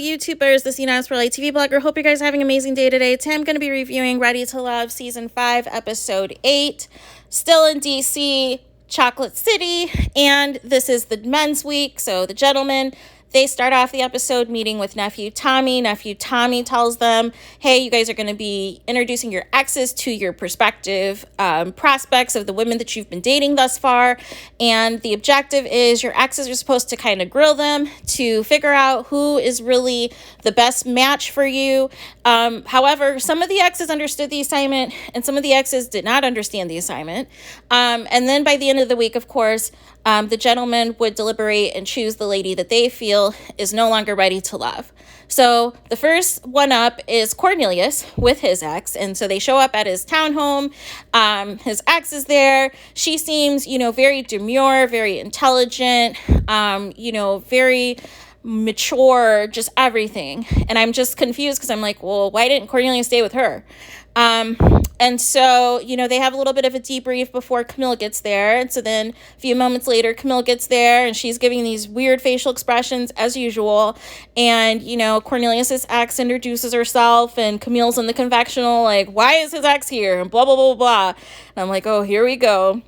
YouTubers, this is for Light TV blogger. Hope you guys are having an amazing day today. Today I'm going to be reviewing Ready to Love Season 5, Episode 8. Still in DC, Chocolate City, and this is the men's week, so the gentlemen, they start off the episode meeting with Nephew Tommy. Nephew Tommy tells them, hey, you guys are going to be introducing your exes to your prospective prospects of the women that you've been dating thus far. And the objective is your exes are supposed to kind of grill them to figure out who is really the best match for you. However, some of the exes understood the assignment and some of the exes did not understand the assignment. And then by the end of the week, of course, the gentlemen would deliberate and choose the lady that they feel is no longer ready to love. So the first one up is Cornelius with his ex. And so they show up at his townhome. His ex is there. She seems, very demure, very intelligent, very mature, just everything. And I'm just confused because I'm like, well, why didn't Cornelius stay with her? And so, they have a little bit of a debrief before Kamil gets there. And so then a few moments later, Kamil gets there and she's giving these weird facial expressions as usual. And, Cornelius's ex introduces herself and Kamil's in the confessional, like, why is his ex here? And blah, blah, blah, blah. And I'm like, oh, here we go.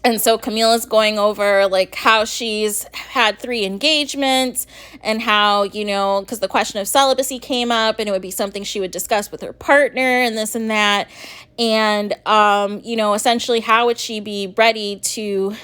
And so Kamil is going over like how she's had 3 engagements and how, because the question of celibacy came up and it would be something she would discuss with her partner and this and that. And, essentially how would she be ready to,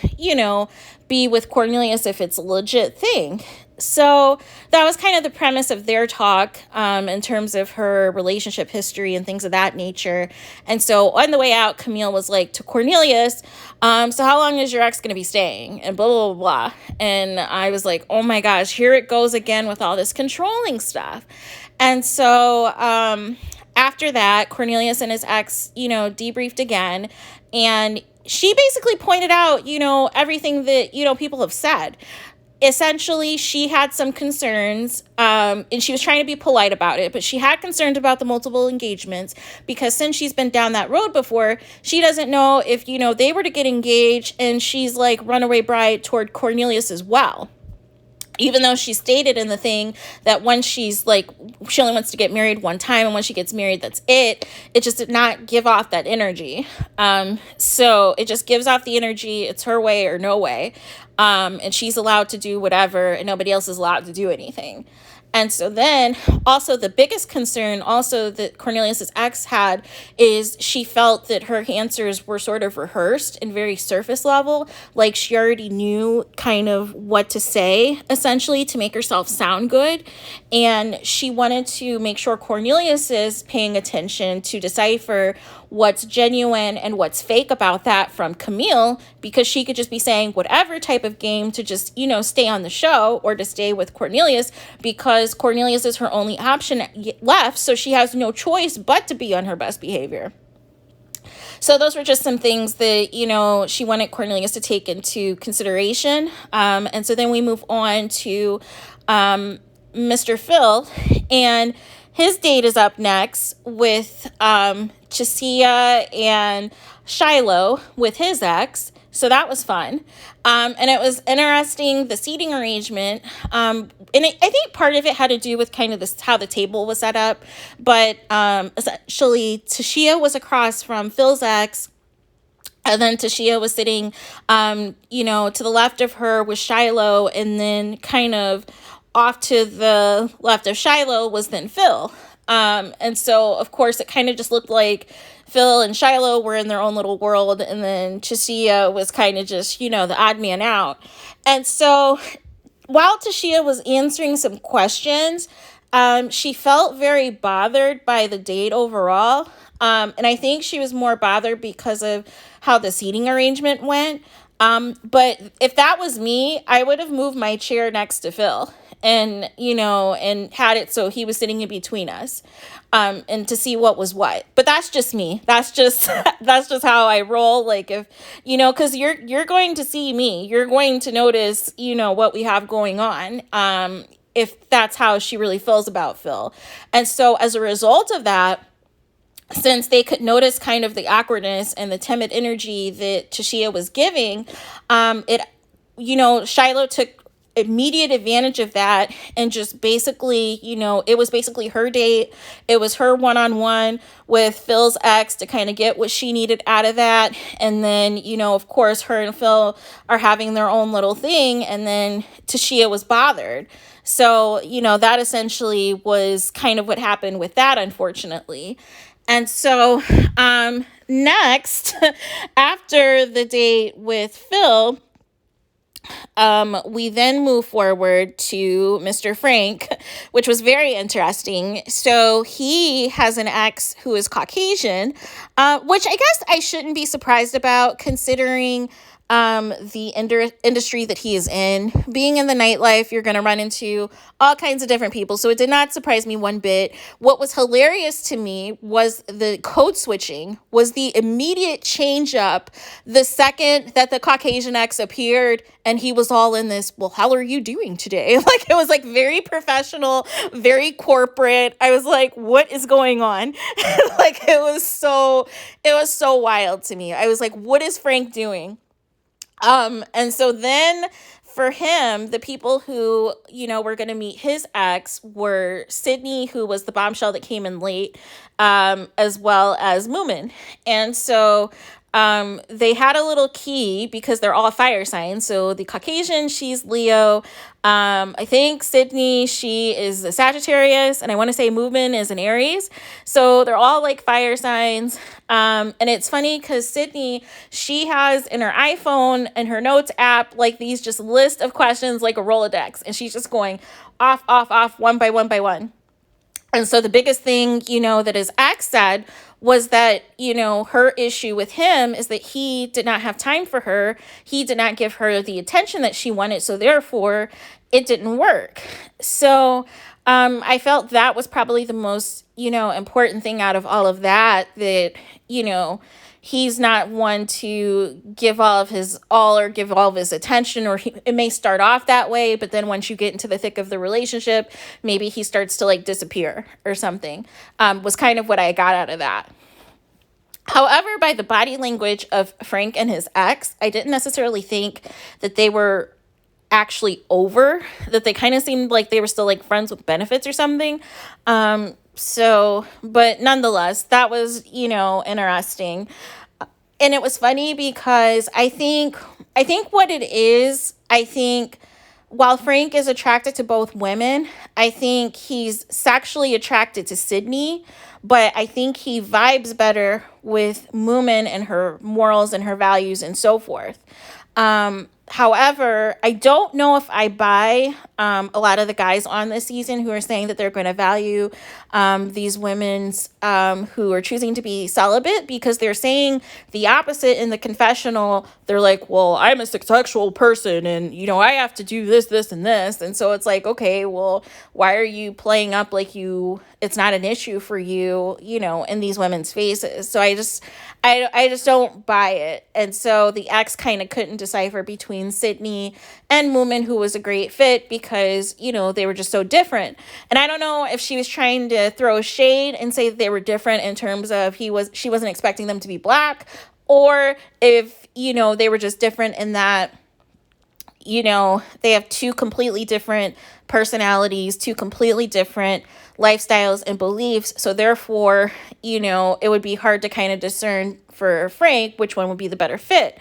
be with Cornelius if it's a legit thing. So that was kind of the premise of their talk in terms of her relationship history and things of that nature. And so on the way out, Kamil was like to Cornelius, so how long is your ex going to be staying? And blah, blah, blah, blah. And I was like, oh my gosh, here it goes again with all this controlling stuff. And so after that, Cornelius and his ex, debriefed again. And she basically pointed out, everything that, people have said. Essentially, she had some concerns, and she was trying to be polite about it, but she had concerns about the multiple engagements because since she's been down that road before, she doesn't know if, they were to get engaged and she's like runaway bride toward Cornelius as well. Even though she stated in the thing that when she's like, she only wants to get married one time and when she gets married, that's it. It just did not give off that energy. So it just gives off the energy. It's her way or no way. And she's allowed to do whatever and nobody else is allowed to do anything. And so then also the biggest concern also that Cornelius's ex had is she felt that her answers were sort of rehearsed and very surface level. Like she already knew kind of what to say essentially to make herself sound good. And she wanted to make sure Cornelius is paying attention to decipher what's genuine and what's fake about that from Kamil, because she could just be saying whatever type of game to just, stay on the show or to stay with Cornelius because Cornelius is her only option left. So she has no choice but to be on her best behavior. So those were just some things that, she wanted Cornelius to take into consideration. And so then we move on to Mr. Phil, and his date is up next with Chisia and Shiloh with his ex. So that was fun. And it was interesting, the seating arrangement. I think part of it had to do with kind of how the table was set up. But essentially, Chisia was across from Phil's ex. And then Chisia was sitting, to the left of her was Shiloh. And then kind of off to the left of Shiloh was then Phil. And so, of course, it kind of just looked like Phil and Shiloh were in their own little world. And then Chisia was kind of just, the odd man out. And so while Chisia was answering some questions, she felt very bothered by the date overall. And I think she was more bothered because of how the seating arrangement went. But if that was me, I would have moved my chair next to Phil and, and had it so he was sitting in between us, and to see what was what. But that's just me. That's just how I roll. Like if, cause you're going to see me, you're going to notice, what we have going on. If that's how she really feels about Phil. And so as a result of that, since they could notice kind of the awkwardness and the timid energy that Chisia was giving, Shiloh took immediate advantage of that and just basically, it was basically her date. It was her one-on-one with Phil's ex to kind of get what she needed out of that. And then, of course, her and Phil are having their own little thing. And then Tashia was bothered. So, that essentially was kind of what happened with that, unfortunately. And so next, after the date with Phil, we then move forward to Mr. Frank, which was very interesting. So he has an ex who is Caucasian, which I guess I shouldn't be surprised about considering the industry that he is in. Being in the nightlife, you're going to run into all kinds of different people. So it did not surprise me one bit. What was hilarious to me was the code switching, was the immediate change up the second that the Caucasian ex appeared and he was all in this, well, how are you doing today? Like, it was like very professional, very corporate. I was like, what is going on? Like, it was so wild to me. I was like, what is Frank doing? And so then for him, the people who, were going to meet his ex were Sydney, who was the bombshell that came in late, as well as Moomin. And so they had a little key because they're all fire signs. So the Caucasian, she's Leo. I think Sydney, she is a Sagittarius, and I want to say Moomin is an Aries. So they're all like fire signs. And it's funny because Sydney, she has in her iPhone and her notes app, like these just list of questions, like a Rolodex, and she's just going off, one by one. And so the biggest thing, that his ex said was that, her issue with him is that he did not have time for her. He did not give her the attention that she wanted. So therefore, it didn't work. So I felt that was probably the most, important thing out of all of that, he's not one to give all of his all or give all of his attention, or it may start off that way, but then once you get into the thick of the relationship, maybe he starts to like disappear or something, was kind of what I got out of that. However, by the body language of Frank and his ex, I didn't necessarily think that they were actually over, that they kind of seemed like they were still like friends with benefits or something. But nonetheless, that was, interesting. And it was funny because I think what it is, while Frank is attracted to both women, I think he's sexually attracted to Sydney, but I think he vibes better with Moomin and her morals and her values and so forth. However, I don't know if I buy a lot of the guys on this season who are saying that they're going to value these women's who are choosing to be celibate, because they're saying the opposite in the confessional. They're like, well, I'm a sexual person and, I have to do this, this, and this. And so it's like, okay, well, why are you playing up like it's not an issue for you, in these women's faces? So I just don't buy it. And so the ex kind of couldn't decipher between Sydney and Moomin, who was a great fit because, they were just so different. And I don't know if she was trying to throw shade and say that they were different in terms of she wasn't expecting them to be black, or if, they were just different in that, they have two completely different personalities, two completely different lifestyles and beliefs. So therefore, it would be hard to kind of discern for Frank which one would be the better fit.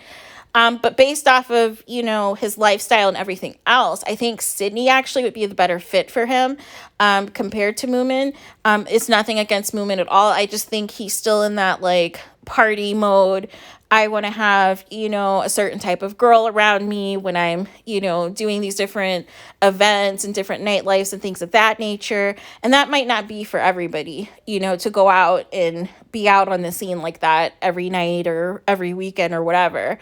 But based off of, his lifestyle and everything else, I think Sydney actually would be the better fit for him compared to Moomin. It's nothing against Moomin at all. I just think he's still in that like party mode. I want to have, a certain type of girl around me when I'm, doing these different events and different nightlives and things of that nature. And that might not be for everybody, to go out and be out on the scene like that every night or every weekend or whatever.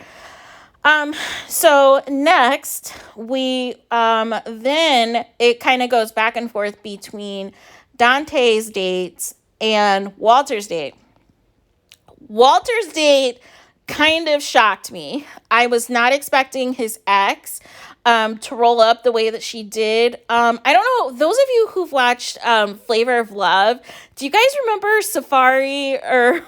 So next we, then it kind of goes back and forth between Dante's dates and Walter's date. Walter's date kind of shocked me. I was not expecting his ex to roll up the way that she did. I don't know, those of you who've watched Flavor of Love, do you guys remember Safari? Or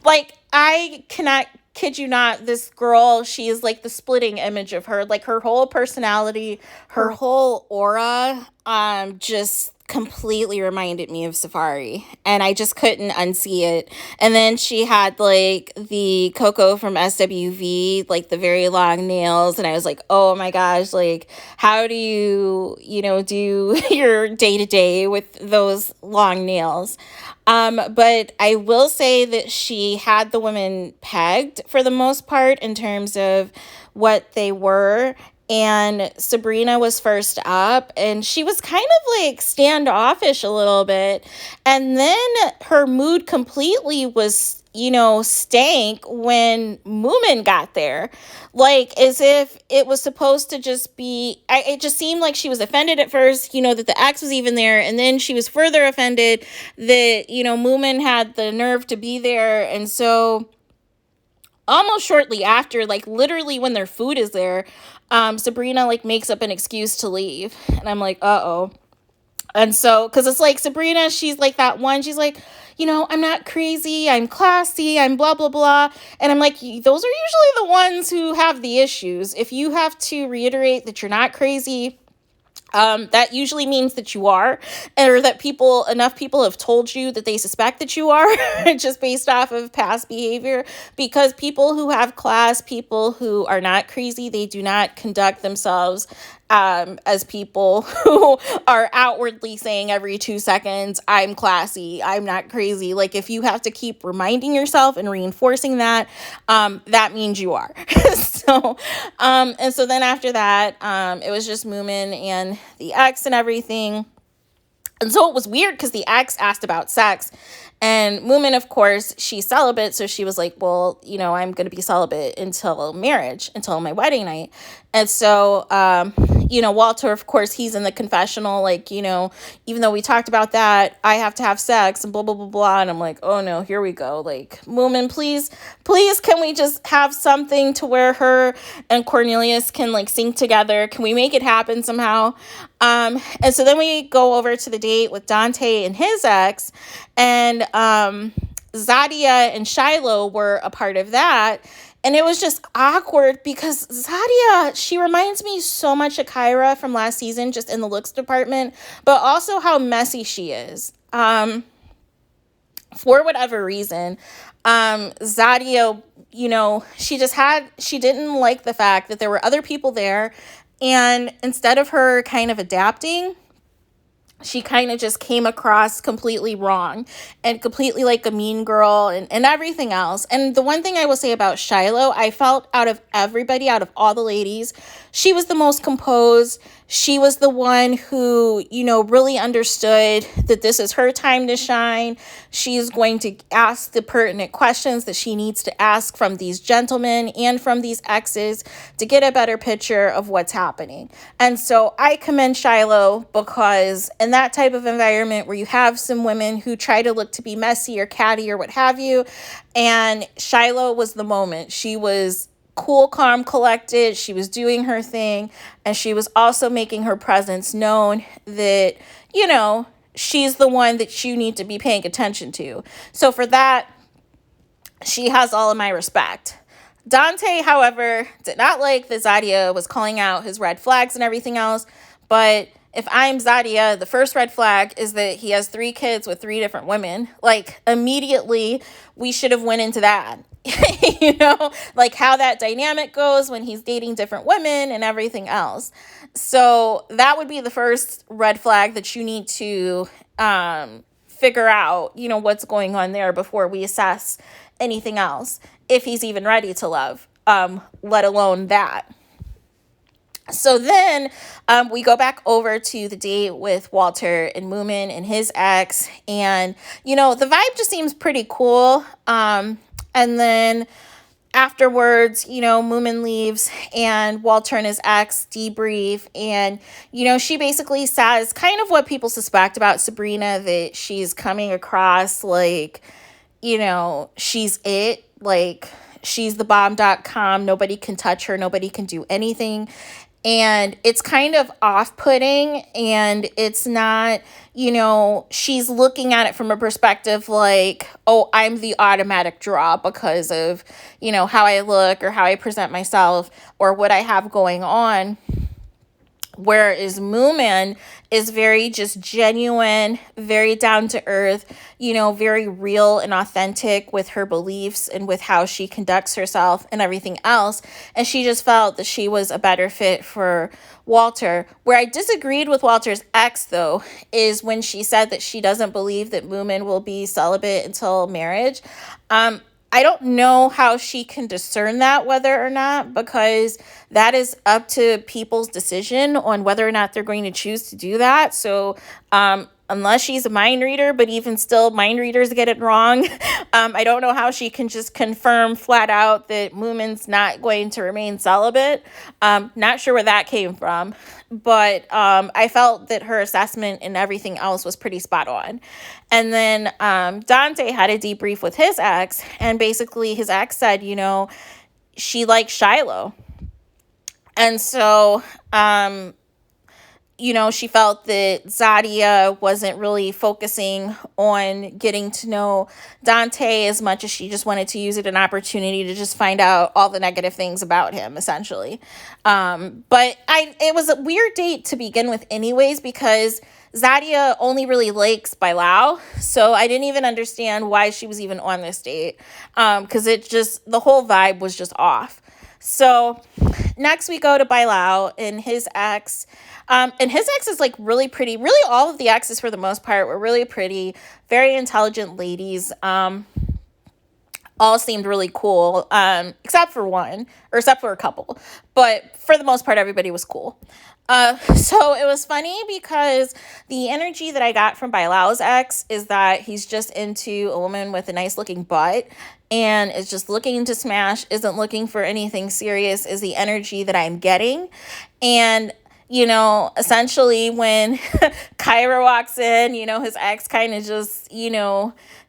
like, I cannot kid you not, this girl, she is like the splitting image of her. Like her whole personality, her whole aura, just completely reminded me of Safari, and I just couldn't unsee it. And then she had like the Coco from SWV, like the very long nails, and I was like, oh my gosh, like how do you, do your day to day with those long nails? But I will say that she had the women pegged for the most part in terms of what they were. And Sabrina was first up, and she was kind of like standoffish a little bit. And then her mood completely was, stank when Moomin got there. Like, as if it was supposed to just be, it just seemed like she was offended at first, that the ex was even there. And then she was further offended that, Moomin had the nerve to be there. And so almost shortly after, like literally when their food is there, Sabrina like makes up an excuse to leave. And I'm like, uh-oh. And so, because it's like Sabrina, she's like that one, she's like, I'm not crazy, I'm classy, I'm blah, blah, blah. And I'm like, those are usually the ones who have the issues. If you have to reiterate that you're not crazy, that usually means that you are, or that enough people have told you that they suspect that you are, just based off of past behavior. Because people who have class, people who are not crazy, they do not conduct themselves as people who are outwardly saying every 2 seconds, I'm classy, I'm not crazy. Like, if you have to keep reminding yourself and reinforcing that, that means you are. And so then after that, it was just Moomin and the ex and everything. And so it was weird because the ex asked about sex, and Moomin, of course, she's celibate. So she was like, well, I'm going to be celibate until marriage, until my wedding night. And so, Walter, of course, he's in the confessional, like, even though we talked about that, I have to have sex and blah, blah, blah, blah. And I'm like, oh no, here we go. Like, Moomin, please, can we just have something to where her and Cornelius can like sync together? Can we make it happen somehow? And so then we go over to the date with Dante and his ex, and Zadia and Shiloh were a part of that. And it was just awkward because Zadia, she reminds me so much of Kyra from last season, just in the looks department, but also how messy she is. For whatever reason, Zadia, she didn't like the fact that there were other people there. And instead of her kind of adapting, she kind of just came across completely wrong and completely like a mean girl and everything else. And the one thing I will say about Shiloh, I felt out of everybody, out of all the ladies, she was the most composed. She was the one who, really understood that this is her time to shine. She's going to ask the pertinent questions that she needs to ask from these gentlemen and from these exes to get a better picture of what's happening. And so I commend Shiloh because in that type of environment where you have some women who try to look to be messy or catty or what have you, and Shiloh was the moment. She was cool, calm, collected. She was doing her thing, and she was also making her presence known that, she's the one that you need to be paying attention to. So for that, she has all of my respect. Dante, however, did not like that Zadia was calling out his red flags and everything else, but if I'm Zadia, the first red flag is that he has 3 kids with 3 different women. Like, immediately, we should have went into that. Like how that dynamic goes when he's dating different women and everything else. So that would be the first red flag that you need to figure out, what's going on there before we assess anything else, if he's even ready to love, let alone that. So then we go back over to the date with Walter and Moomin and his ex. And, the vibe just seems pretty cool. And then afterwards, Moomin leaves and Walter and his ex debrief. And, she basically says kind of what people suspect about Sabrina, that she's coming across like, she's it. Like, she's the bomb.com. Nobody can touch her. Nobody can do anything. And it's kind of off-putting, and it's not, she's looking at it from a perspective like, oh, I'm the automatic draw because of, how I look or how I present myself or what I have going on. Whereas Moomin is very just genuine, very down to earth, very real and authentic with her beliefs and with how she conducts herself and everything else. And she just felt that she was a better fit for Walter. Where I disagreed with Walter's ex, though, is when she said that she doesn't believe that Moomin will be celibate until marriage. I don't know how she can discern that, whether or not, because that is up to people's decision on whether or not they're going to choose to do that. So unless she's a mind reader, but even still, mind readers get it wrong. I don't know how she can just confirm flat out that Moomin's not going to remain celibate. Not sure where that came from, but I felt that her assessment and everything else was pretty spot on. And then Dante had a debrief with his ex, and basically his ex said, she likes Shiloh. And so, she felt that Zadia wasn't really focusing on getting to know Dante as much as she just wanted to use it an opportunity to just find out all the negative things about him, essentially. But it was a weird date to begin with anyways, because Zadia only really likes Bailao, so I didn't even understand why she was even on this date, because the whole vibe was just off. So next we go to Bailao and his ex. And his ex is like really pretty. Really, all of the exes for the most part were really pretty, very intelligent ladies. All seemed really cool, except for a couple. But for the most part, everybody was cool. So it was funny because the energy that I got from Bailao's ex is that he's just into a woman with a nice looking butt and is just looking to smash, isn't looking for anything serious, is the energy that I'm getting. And essentially when Kyra walks in, his ex kind of just,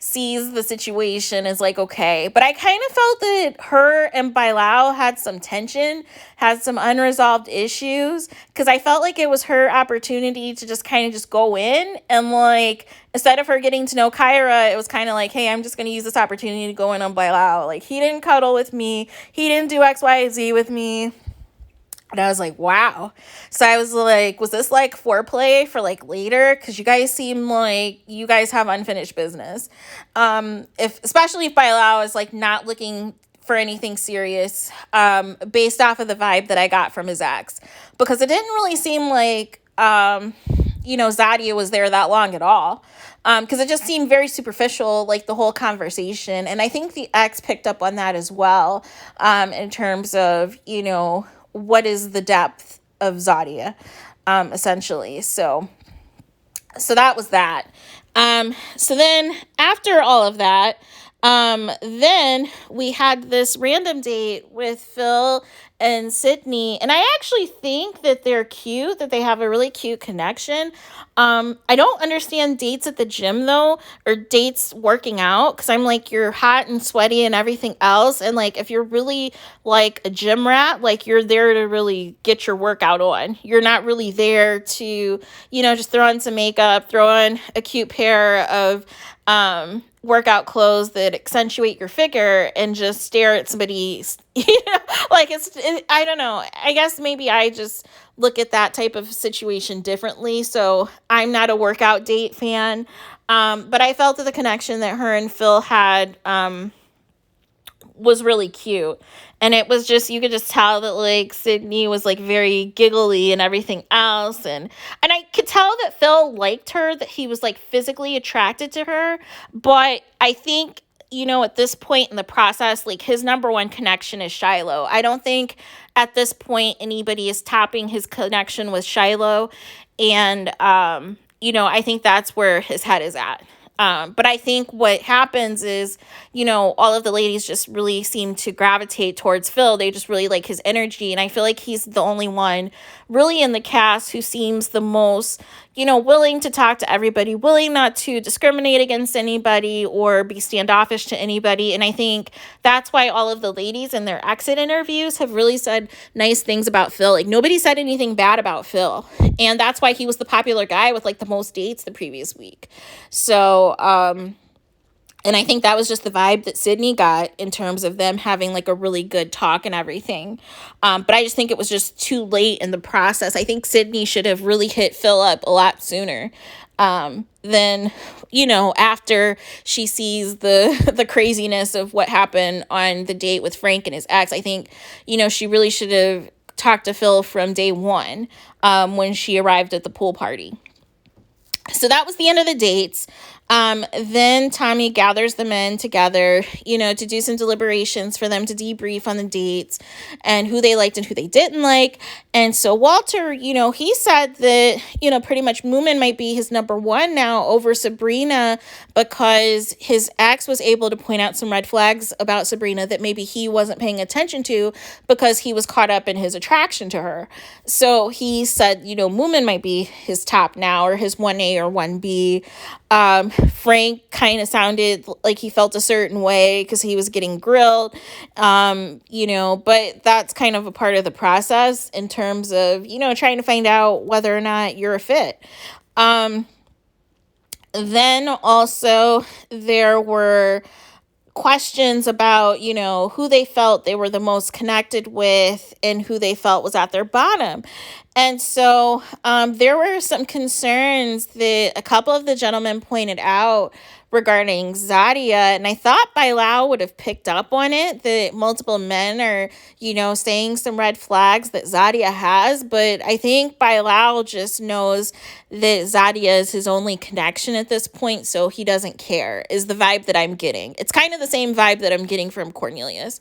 sees the situation as like, okay. But I kind of felt that her and Bailao had some tension, had some unresolved issues, because I felt like it was her opportunity to just kind of just go in and like, instead of her getting to know Kyra, it was kind of like, hey, I'm just going to use this opportunity to go in on Bailao. Like, he didn't cuddle with me. He didn't do X, Y, Z with me. And I was like, wow. So I was like, was this like foreplay for like later? Because you guys seem like you guys have unfinished business. Especially if Bailao is like not looking for anything serious, based off of the vibe that I got from his ex. Because it didn't really seem like, Zadia was there that long at all. Because it just seemed very superficial, like the whole conversation. And I think the ex picked up on that as well, in terms of, what is the depth of Zadia, essentially. So that was that. So then after all of that, then we had this random date with Phil and Sydney, and I actually think that they're cute, that they have a really cute connection. I don't understand dates at the gym though, or dates working out, because I'm like, you're hot and sweaty and everything else, and like if you're really like a gym rat, like you're there to really get your workout on. You're not really there to, just throw on some makeup, throw on a cute pair of workout clothes that accentuate your figure and just stare at somebody, like I don't know. I guess maybe I just look at that type of situation differently. So I'm not a workout date fan. But I felt that the connection that her and Phil had, was really cute. And it was just, you could just tell that like Sydney was like very giggly and everything else. And I could tell that Phil liked her, that he was like physically attracted to her. But I think, at this point in the process, like his number one connection is Shiloh. I don't think at this point anybody is topping his connection with Shiloh. And, I think that's where his head is at. But I think what happens is, all of the ladies just really seem to gravitate towards Phil. They just really like his energy. And I feel like he's the only one really in the cast who seems the most, willing to talk to everybody, willing not to discriminate against anybody or be standoffish to anybody. And I think that's why all of the ladies in their exit interviews have really said nice things about Phil. Like, nobody said anything bad about Phil. And that's why he was the popular guy with like the most dates the previous week. So, and I think that was just the vibe that Sydney got in terms of them having like a really good talk and everything. But I just think it was just too late in the process. I think Sydney should have really hit Phil up a lot sooner than, after she sees the craziness of what happened on the date with Frank and his ex. I think, she really should have talked to Phil from day one when she arrived at the pool party. So that was the end of the dates. Then Tommy gathers the men together, to do some deliberations for them to debrief on the dates and who they liked and who they didn't like. And so Walter, he said that, pretty much Moomin might be his number one now over Sabrina because his ex was able to point out some red flags about Sabrina that maybe he wasn't paying attention to because he was caught up in his attraction to her. So he said, Moomin might be his top now, or his 1A or 1B. Frank kind of sounded like he felt a certain way because he was getting grilled, but that's kind of a part of the process in terms of, trying to find out whether or not you're a fit. Then also there were questions about, who they felt they were the most connected with and who they felt was at their bottom. And so there were some concerns that a couple of the gentlemen pointed out regarding Zadia, and I thought Bilal would have picked up on it, that multiple men are, saying some red flags that Zadia has, but I think Bilal just knows that Zadia is his only connection at this point, so he doesn't care, is the vibe that I'm getting. It's kind of the same vibe that I'm getting from Cornelius.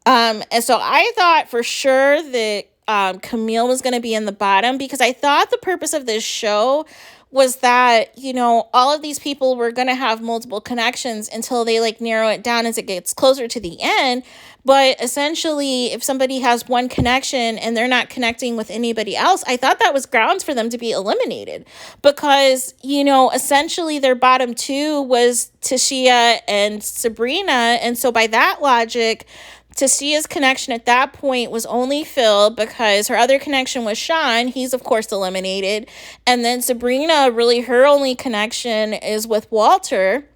And so I thought for sure that Kamil was going to be in the bottom, because I thought the purpose of this show was that, all of these people were going to have multiple connections until they narrow it down as it gets closer to the end. But essentially, if somebody has one connection and they're not connecting with anybody else, I thought that was grounds for them to be eliminated, because, essentially their bottom two was Tashia and Sabrina. And so by that logic, Tashia's connection at that point was only Phil, because her other connection was Sean. He's, of course, eliminated. And then Sabrina, really her only connection is with Walter.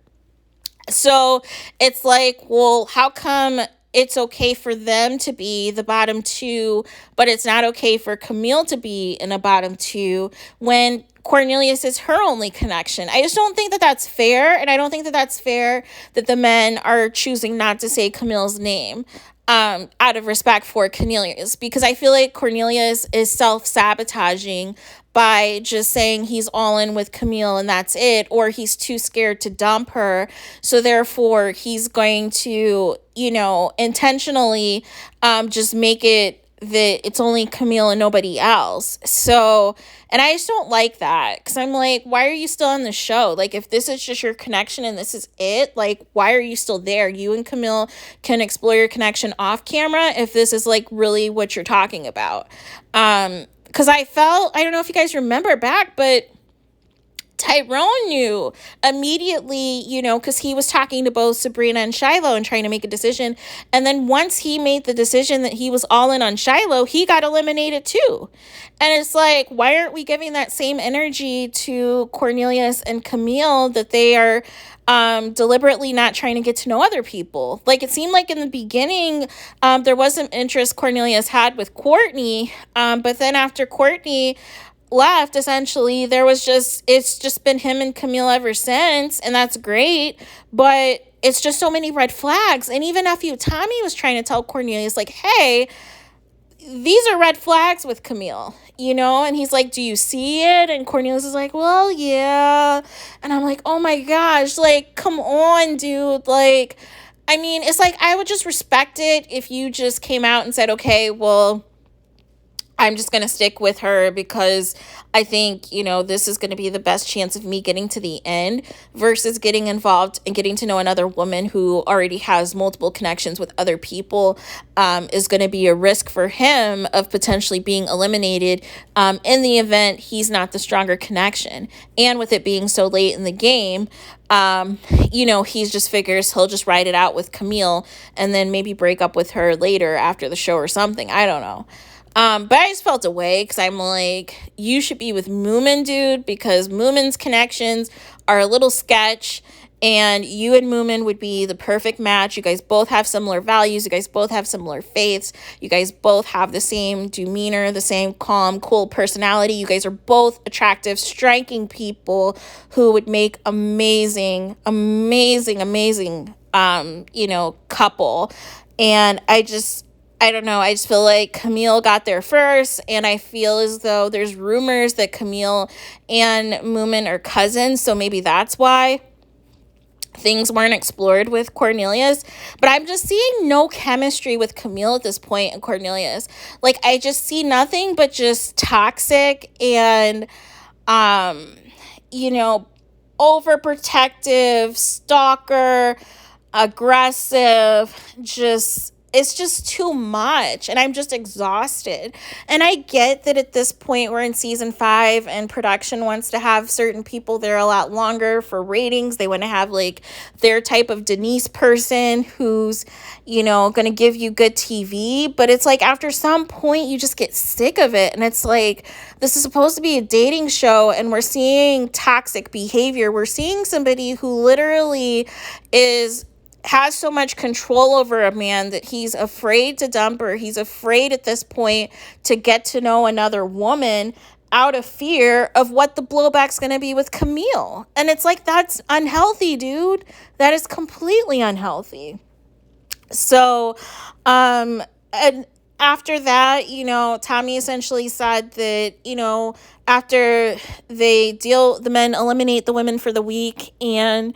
So it's like, well, how come it's okay for them to be the bottom two, but it's not okay for Kamil to be in a bottom two when Cornelius is her only connection? I just don't think that that's fair. And I don't think that that's fair that the men are choosing not to say Kamil's name out of respect for Cornelius, because I feel like Cornelius is self-sabotaging by just saying he's all in with Kamil and that's it, or he's too scared to dump her. So therefore he's going to, intentionally just make it that it's only Kamil and nobody else. So, and I just don't like that, because I'm like, why are you still on the show? If this is just your connection and this is it, why are you still there? You and Kamil can explore your connection off camera if this is really what you're talking about. Because I don't know if you guys remember back, but Tyrone knew immediately, because he was talking to both Sabrina and Shiloh and trying to make a decision. And then once he made the decision that he was all in on Shiloh, he got eliminated too. And it's like, why aren't we giving that same energy to Cornelius and Kamil, that they are deliberately not trying to get to know other people? It seemed like in the beginning, there was some interest Cornelius had with Courtney. But then after Courtney left, essentially it's just been him and Kamil ever since, and that's great, but it's just so many red flags. And even nephew Tommy was trying to tell Cornelius, hey, these are red flags with Kamil, and he's like, do you see it? And Cornelius is like, well, yeah. And I'm like, oh my gosh, come on, dude. It's I would just respect it if you just came out and said, okay, well, I'm just going to stick with her because I think, this is going to be the best chance of me getting to the end versus getting involved and getting to know another woman who already has multiple connections with other people, is going to be a risk for him of potentially being eliminated in the event he's not the stronger connection. And with it being so late in the game, he just figures he'll just ride it out with Kamil and then maybe break up with her later after the show or something. I don't know. But I just felt away because I'm like, you should be with Moomin, dude, because Moomin's connections are a little sketch, and you and Moomin would be the perfect match. You guys both have similar values. You guys both have similar faiths. You guys both have the same demeanor, the same calm, cool personality. You guys are both attractive, striking people who would make amazing, amazing, amazing, couple. And I don't know. I just feel like Kamil got there first, and I feel as though there's rumors that Kamil and Moomin are cousins, so maybe that's why things weren't explored with Cornelius. But I'm just seeing no chemistry with Kamil at this point and Cornelius. Like, I just see nothing but just toxic and, overprotective, stalker, aggressive, it's just too much, and I'm just exhausted. And I get that at this point we're in season 5 and production wants to have certain people there a lot longer for ratings. They want to have like their type of Denise person who's, going to give you good TV. But it's like after some point you just get sick of it. And it's like, this is supposed to be a dating show, and we're seeing toxic behavior. We're seeing somebody who literally has so much control over a man that he's afraid to dump her. He's afraid at this point to get to know another woman out of fear of what the blowback's going to be with Kamil. And it's like, that's unhealthy, dude. That is completely unhealthy. So, and after that, Tommy essentially said that, after the men eliminate the women for the week, and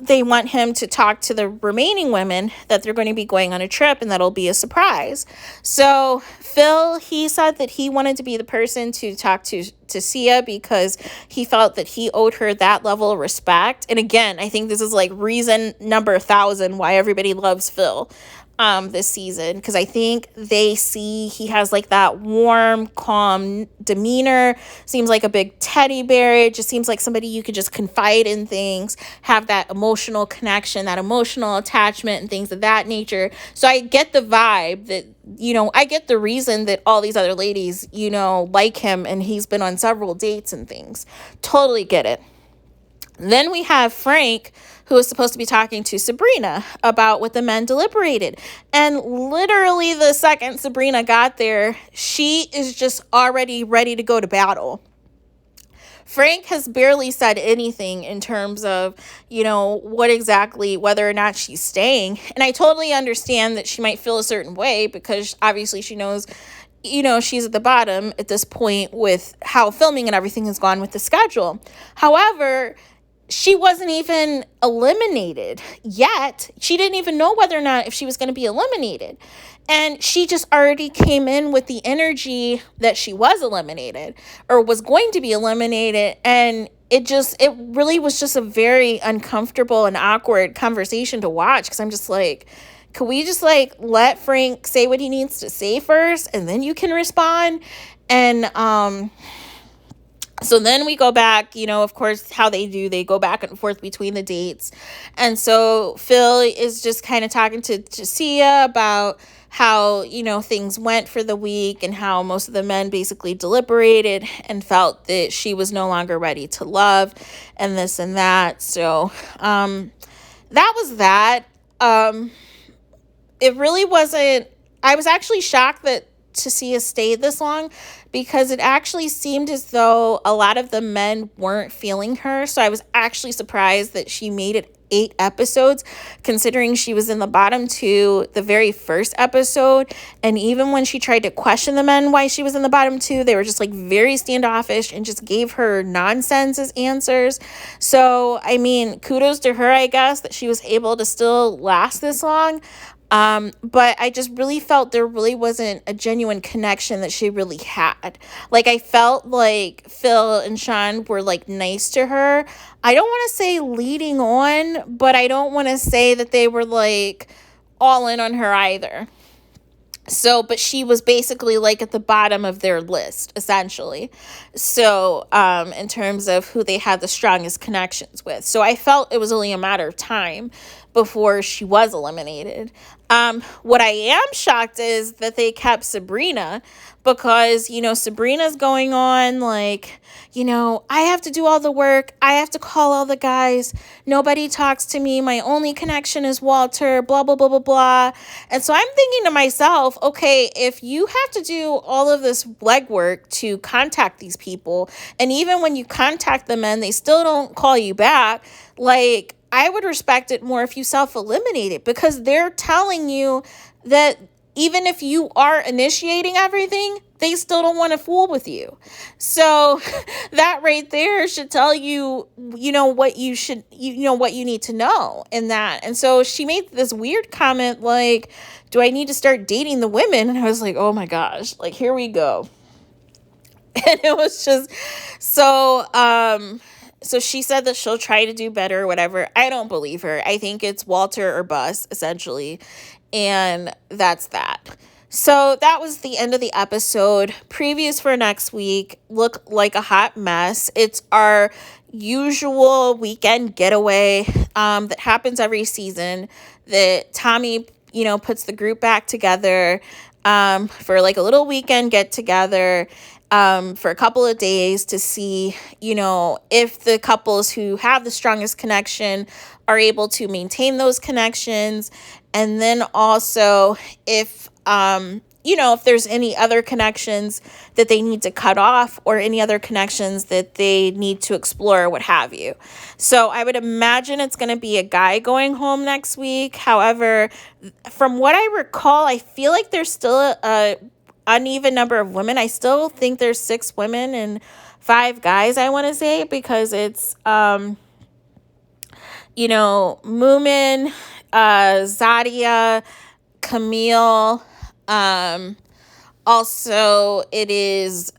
they want him to talk to the remaining women that they're going to be going on a trip, and that'll be a surprise. So Phil, he said that he wanted to be the person to talk to Sia because he felt that he owed her that level of respect. And again, I think this is like reason number 1,000 why everybody loves Phil this season, because I think they see he has like that warm, calm demeanor, seems like a big teddy bear. It just seems like somebody you could just confide in things, have that emotional connection, that emotional attachment, and things of that nature. So I get the vibe that, I get the reason that all these other ladies, like him, and he's been on several dates and things. Totally get it. Then we have Frank, who is supposed to be talking to Sabrina about what the men deliberated. And literally the second Sabrina got there, she is just already ready to go to battle. Frank has barely said anything in terms of, what exactly, whether or not she's staying. And I totally understand that she might feel a certain way because obviously she knows, she's at the bottom at this point with how filming and everything has gone with the schedule. However, she wasn't even eliminated yet. She didn't even know whether or not if she was going to be eliminated. And she just already came in with the energy that she was eliminated or was going to be eliminated. And it really was just a very uncomfortable and awkward conversation to watch, because I'm just like, could we just like let Frank say what he needs to say first and then you can respond? And so then we go back, of course, how they go back and forth between the dates. And so Phil is just kind of talking to Sia about how, things went for the week and how most of the men basically deliberated and felt that she was no longer ready to love and this and that. So that was that. It really wasn't, I was actually shocked that Sia stayed this long, because it actually seemed as though a lot of the men weren't feeling her. So I was actually surprised that she made it 8 episodes, considering she was in the bottom 2 the very first episode. And even when she tried to question the men why she was in the bottom 2, they were just like very standoffish and just gave her nonsense as answers. So, I mean, kudos to her, I guess, that she was able to still last this long. But I just really felt there really wasn't a genuine connection that she really had. Like, I felt like Phil and Sean were like nice to her. I don't want to say leading on, but I don't want to say that they were like all in on her either. So, but she was basically like at the bottom of their list, essentially. So, in terms of who they had the strongest connections with. So I felt it was only a matter of time before she was eliminated. What I am shocked is that they kept Sabrina because, Sabrina's going on like, I have to do all the work. I have to call all the guys. Nobody talks to me. My only connection is Walter, blah, blah, blah, blah, blah. And so I'm thinking to myself, okay, if you have to do all of this legwork to contact these people, and even when you contact them and they still don't call you back, like, I would respect it more if you self-eliminated, because they're telling you that even if you are initiating everything, they still don't want to fool with you. So that right there should tell you, what you should, what you need to know in that. And so she made this weird comment like, do I need to start dating the women? And I was like, oh my gosh, like, here we go. And it was just so she said that she'll try to do better or whatever. I don't believe her. I think it's Walter or bust, essentially. And that's that. So that was the end of the episode. Previews for next week look like a hot mess. It's our usual weekend getaway that happens every season, that Tommy, puts the group back together for like a little weekend get together. For a couple of days to see, if the couples who have the strongest connection are able to maintain those connections. And then also if there's any other connections that they need to cut off or any other connections that they need to explore, what have you. So I would imagine it's going to be a guy going home next week. However, from what I recall, I feel like there's still a uneven number of women. I still think there's 6 women and 5 guys, I want to say, because it's Moomin, Zadia, Kamil, also it is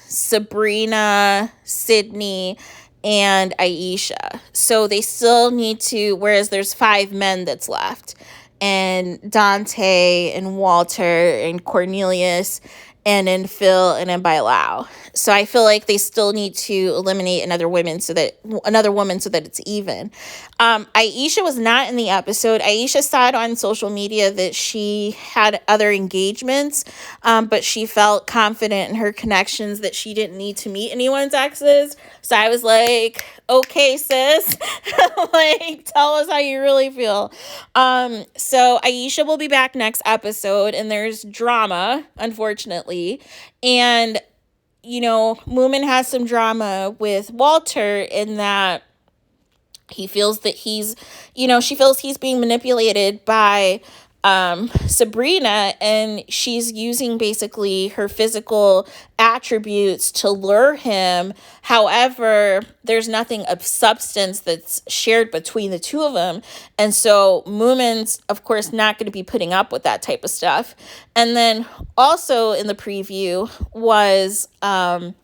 Sabrina, Sydney, and Aisha. So they still need to, whereas there's 5 men that's left, and Dante and Walter and Cornelius and then Phil and then Bailao. So I feel like they still need to eliminate another woman so that it's even. Aisha was not in the episode. Aisha said on social media that she had other engagements, but she felt confident in her connections that she didn't need to meet anyone's exes. So I was like, okay, sis, like, tell us how you really feel. So Aisha will be back next episode, and there's drama, unfortunately. And, Moomin has some drama with Walter in that he feels that she feels he's being manipulated by Sabrina, and she's using basically her physical attributes to lure him. However, there's nothing of substance that's shared between the two of them. And so Moomin's, of course, not going to be putting up with that type of stuff. And then also in the preview was Zadia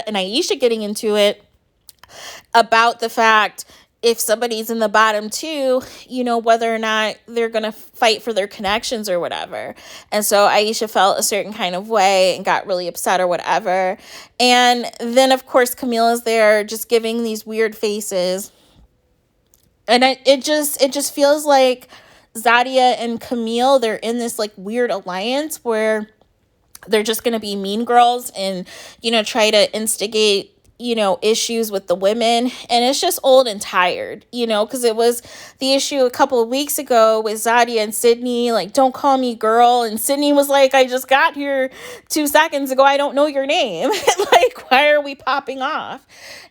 and Aisha getting into it about the fact if somebody's in the bottom 2, whether or not they're going to fight for their connections or whatever. And so Aisha felt a certain kind of way and got really upset or whatever. And then, of course, Kamil is there just giving these weird faces. And it just feels like Zadia and Kamil, they're in this like weird alliance where they're just going to be mean girls and, try to instigate issues with the women. And it's just old and tired, because it was the issue a couple of weeks ago with Zadia and Sydney, like, don't call me girl. And Sydney was like, I just got here 2 seconds ago. I don't know your name. Like, why are we popping off?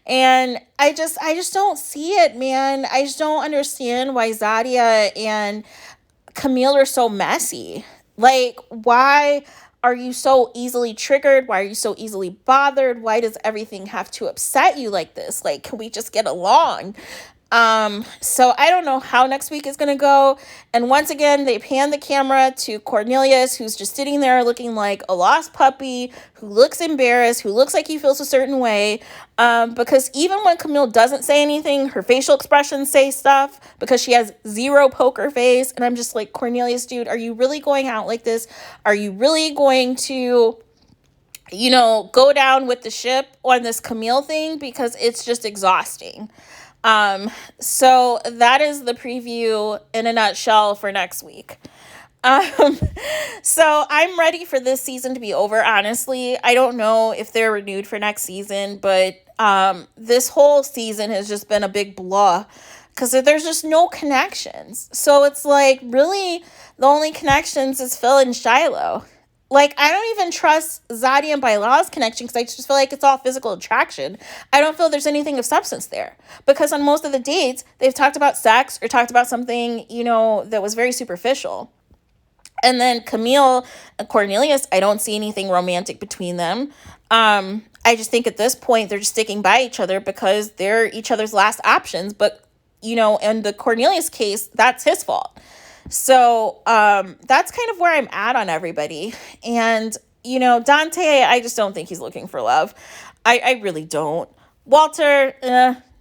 And I just don't see it, man. I just don't understand why Zadia and Kamil are so messy. Like, why are you so easily triggered? Why are you so easily bothered? Why does everything have to upset you like this? Like, can we just get along? So I don't know how next week is going to go. And once again, they pan the camera to Cornelius, who's just sitting there looking like a lost puppy, who looks embarrassed, who looks like he feels a certain way. Because even when Kamil doesn't say anything, her facial expressions say stuff because she has zero poker face. And I'm just like, Cornelius, dude, are you really going out like this? Are you really going to, go down with the ship on this Kamil thing? Because it's just exhausting. So that is the preview in a nutshell for next week. Um, so I'm ready for this season to be over, honestly. I don't know if they're renewed for next season, but this whole season has just been a big blah because there's just no connections. So it's like, really, the only connections is Phil and Shiloh. Like, I don't even trust Zadie and Bailah's connection because I just feel like it's all physical attraction. I don't feel there's anything of substance there. Because on most of the dates, they've talked about sex or talked about something, that was very superficial. And then Kamil and Cornelius, I don't see anything romantic between them. I just think at this point, they're just sticking by each other because they're each other's last options. But, in the Cornelius case, that's his fault. So that's kind of where I'm at on everybody. And, Dante, I just don't think he's looking for love. I really don't. Walter,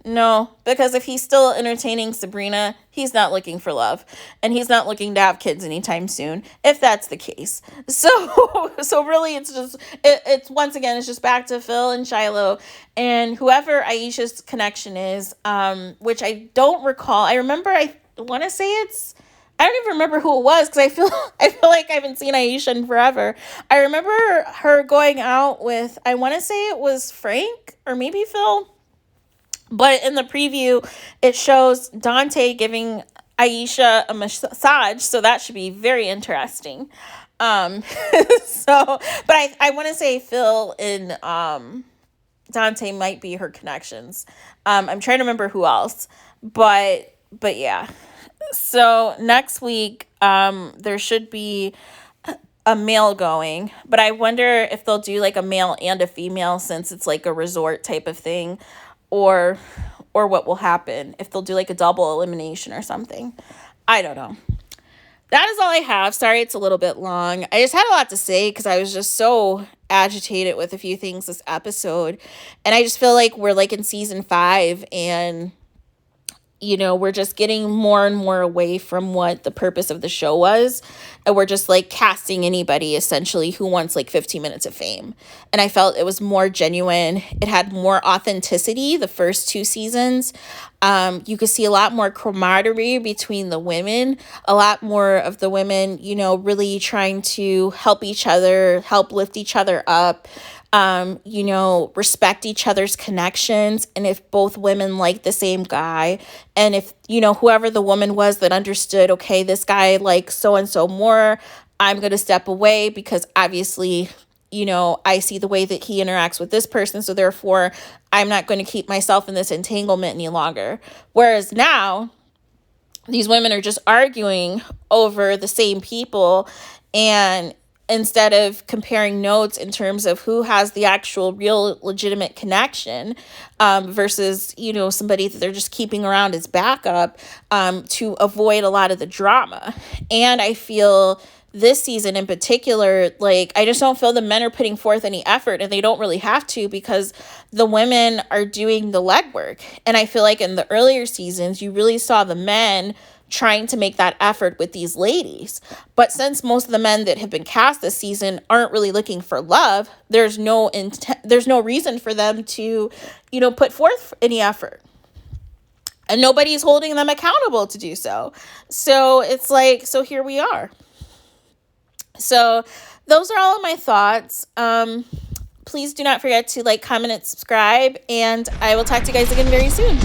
no, because if he's still entertaining Sabrina, he's not looking for love. And he's not looking to have kids anytime soon, if that's the case. So really, it's once again, it's just back to Phil and Shiloh and whoever Aisha's connection is, which I don't recall. I remember, I want to say I don't even remember who it was because I feel like I haven't seen Aisha in forever. I remember her going out with, I want to say it was Frank or maybe Phil. But in the preview, it shows Dante giving Aisha a massage, so that should be very interesting. But I want to say Phil and Dante might be her connections. I'm trying to remember who else, but yeah. So next week, there should be a male going, but I wonder if they'll do like a male and a female since it's like a resort type of thing, or what will happen if they'll do like a double elimination or something. I don't know. That is all I have. Sorry, it's a little bit long. I just had a lot to say because I was just so agitated with a few things this episode, and I just feel like we're like in season 5 and we're just getting more and more away from what the purpose of the show was. And we're just like casting anybody essentially who wants like 15 minutes of fame. And I felt it was more genuine. It had more authenticity the first 2 seasons. You could see a lot more camaraderie between the women, a lot more of the women, really trying to help each other, help lift each other up. Respect each other's connections. And if both women like the same guy, and if, whoever the woman was that understood, okay, this guy likes so-and-so more, I'm going to step away because obviously, I see the way that he interacts with this person. So therefore, I'm not going to keep myself in this entanglement any longer. Whereas now, these women are just arguing over the same people, and instead of comparing notes in terms of who has the actual real legitimate connection versus, somebody that they're just keeping around as backup to avoid a lot of the drama. And I feel this season in particular, like, I just don't feel the men are putting forth any effort, and they don't really have to because the women are doing the legwork. And I feel like in the earlier seasons, you really saw the men trying to make that effort with these ladies. But since most of the men that have been cast this season aren't really looking for love, there's no reason for them to, put forth any effort. And nobody's holding them accountable to do so. So it's like, so here we are. So those are all of my thoughts. Please do not forget to like, comment, and subscribe. And I will talk to you guys again very soon.